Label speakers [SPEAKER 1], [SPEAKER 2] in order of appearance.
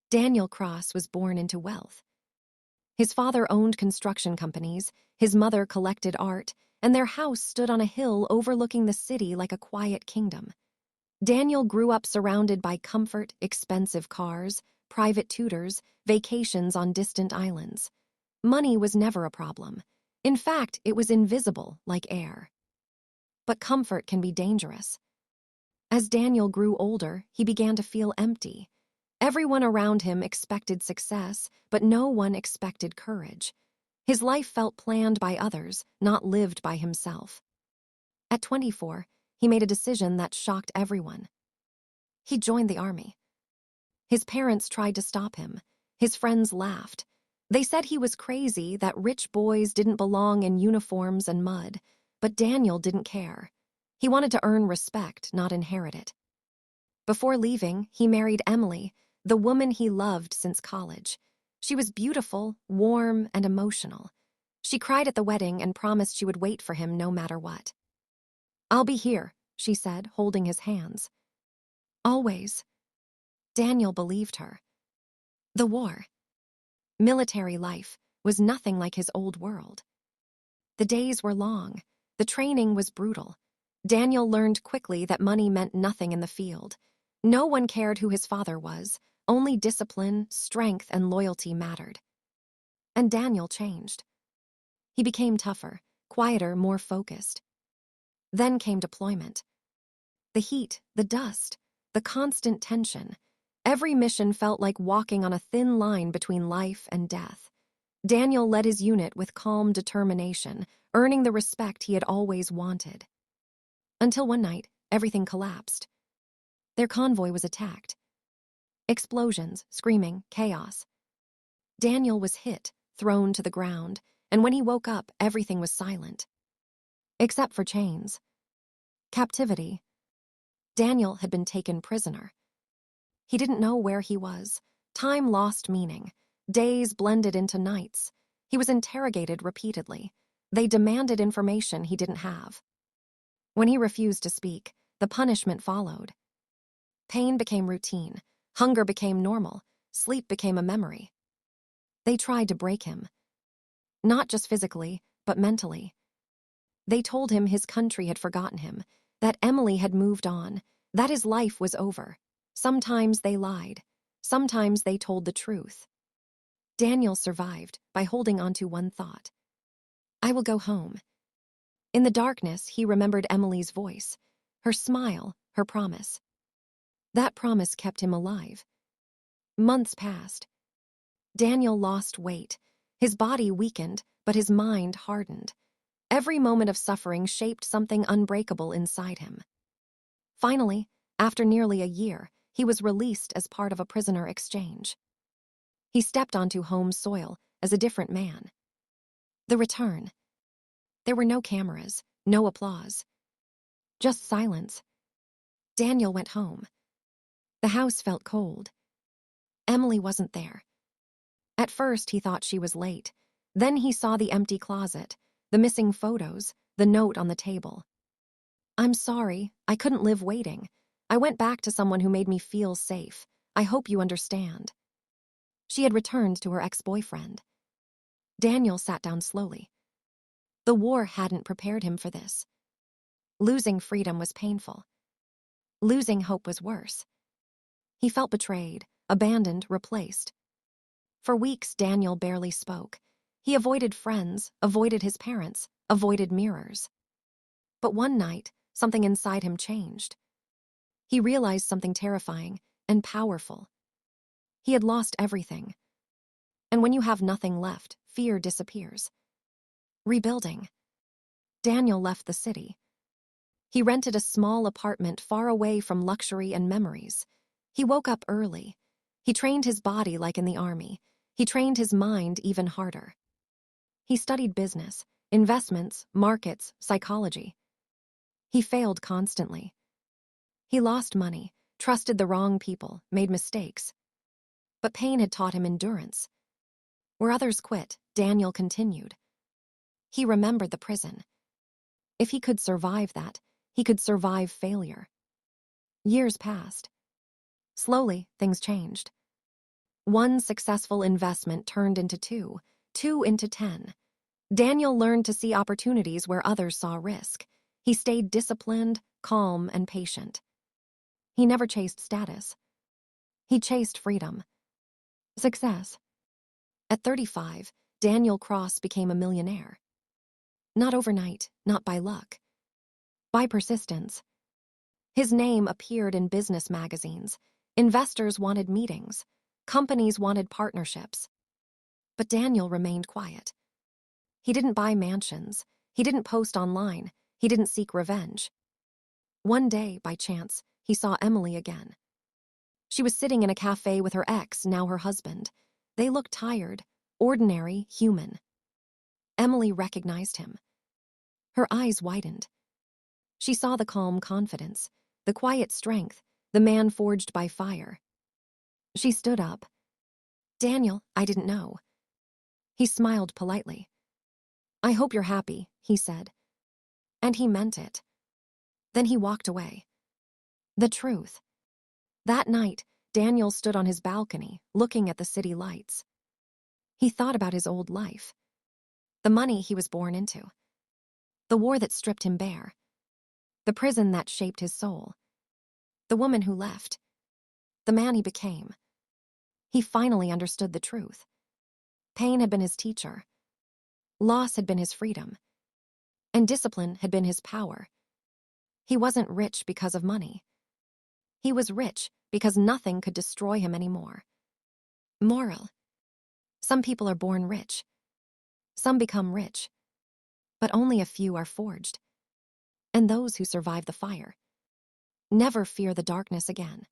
[SPEAKER 1] Daniel Cross was born into wealth. His father owned construction companies, his mother collected art, and their house stood on a hill overlooking the city like a quiet kingdom. Daniel grew up surrounded by comfort, expensive cars, private tutors, vacations on distant islands. Money was never a problem. In fact, it was invisible, like air. But comfort can be dangerous. As Daniel grew older, he began to feel empty. Everyone around him expected success, but no one expected courage. His life felt planned by others, not lived by himself. At 24, he made a decision that shocked everyone. He joined the army. His parents tried to stop him. His friends laughed. They said he was crazy, that rich boys didn't belong in uniforms and mud. But Daniel didn't care. He wanted to earn respect, not inherit it. Before leaving, he married Emily, the woman he loved since college. She was beautiful, warm, and emotional. She cried at the wedding and promised she would wait for him no matter what. "I'll be here," she said, holding his hands. "Always." Daniel believed her. The war, military life, was nothing like his old world. The days were long. The training was brutal. Daniel learned quickly that money meant nothing in the field. No one cared who his father was. Only discipline, strength, and loyalty mattered. And Daniel changed. He became tougher, quieter, more focused. Then came deployment. The heat, the dust, the constant tension. Every mission felt like walking on a thin line between life and death. Daniel led his unit with calm determination, earning the respect he had always wanted. Until one night, everything collapsed. Their convoy was attacked. Explosions, screaming, chaos. Daniel was hit, thrown to the ground, and when he woke up, everything was silent. Except for chains. Captivity. Daniel had been taken prisoner. He didn't know where he was. Time lost meaning. Days blended into nights. He was interrogated repeatedly. They demanded information he didn't have. When he refused to speak, the punishment followed. Pain became routine. Hunger became normal. Sleep became a memory. They tried to break him. Not just physically, but mentally. They told him his country had forgotten him, that Emily had moved on, that his life was over. Sometimes they lied. Sometimes they told the truth. Daniel survived by holding on to one thought. "I will go home." In the darkness, he remembered Emily's voice, her smile, her promise. That promise kept him alive. Months passed. Daniel lost weight. His body weakened, but his mind hardened. Every moment of suffering shaped something unbreakable inside him. Finally, after nearly a year, he was released as part of a prisoner exchange. He stepped onto home soil as a different man. The return. There were no cameras, no applause. Just silence. Daniel went home. The house felt cold. Emily wasn't there. At first, he thought she was late. Then he saw the empty closet, the missing photos, the note on the table. "I'm sorry, I couldn't live waiting. I went back to someone who made me feel safe. I hope you understand." She had returned to her ex-boyfriend. Daniel sat down slowly. The war hadn't prepared him for this. Losing freedom was painful. Losing hope was worse. He felt betrayed, abandoned, replaced. For weeks, Daniel barely spoke. He avoided friends, avoided his parents, avoided mirrors. But one night, something inside him changed. He realized something terrifying and powerful. He had lost everything. And when you have nothing left, fear disappears. Rebuilding. Daniel left the city. He rented a small apartment far away from luxury and memories. He woke up early. He trained his body like in the army. He trained his mind even harder. He studied business, investments, markets, psychology. He failed constantly. He lost money, trusted the wrong people, made mistakes. But pain had taught him endurance. Where others quit, Daniel continued. He remembered the prison. If he could survive that, he could survive failure. Years passed. Slowly, things changed. One successful investment turned into two, two into 10. Daniel learned to see opportunities where others saw risk. He stayed disciplined, calm, and patient. He never chased status. He chased freedom. Success. At 35, Daniel Cross became a millionaire. Not overnight, not by luck. By persistence. His name appeared in business magazines. Investors wanted meetings. Companies wanted partnerships. But Daniel remained quiet. He didn't buy mansions. He didn't post online. He didn't seek revenge. One day, by chance, he saw Emily again. She was sitting in a cafe with her ex, now her husband. They looked tired, ordinary, human. Emily recognized him. Her eyes widened. She saw the calm confidence, the quiet strength, the man forged by fire. She stood up. "Daniel, I didn't know." He smiled politely. "I hope you're happy," he said. And he meant it. Then he walked away. The truth. That night, Daniel stood on his balcony, looking at the city lights. He thought about his old life. The money he was born into. The war that stripped him bare. The prison that shaped his soul. The woman who left. The man he became. He finally understood the truth. Pain had been his teacher. Loss had been his freedom. And discipline had been his power. He wasn't rich because of money. He was rich because nothing could destroy him anymore. Moral. Some people are born rich. Some become rich. But only a few are forged. And those who survive the fire never fear the darkness again.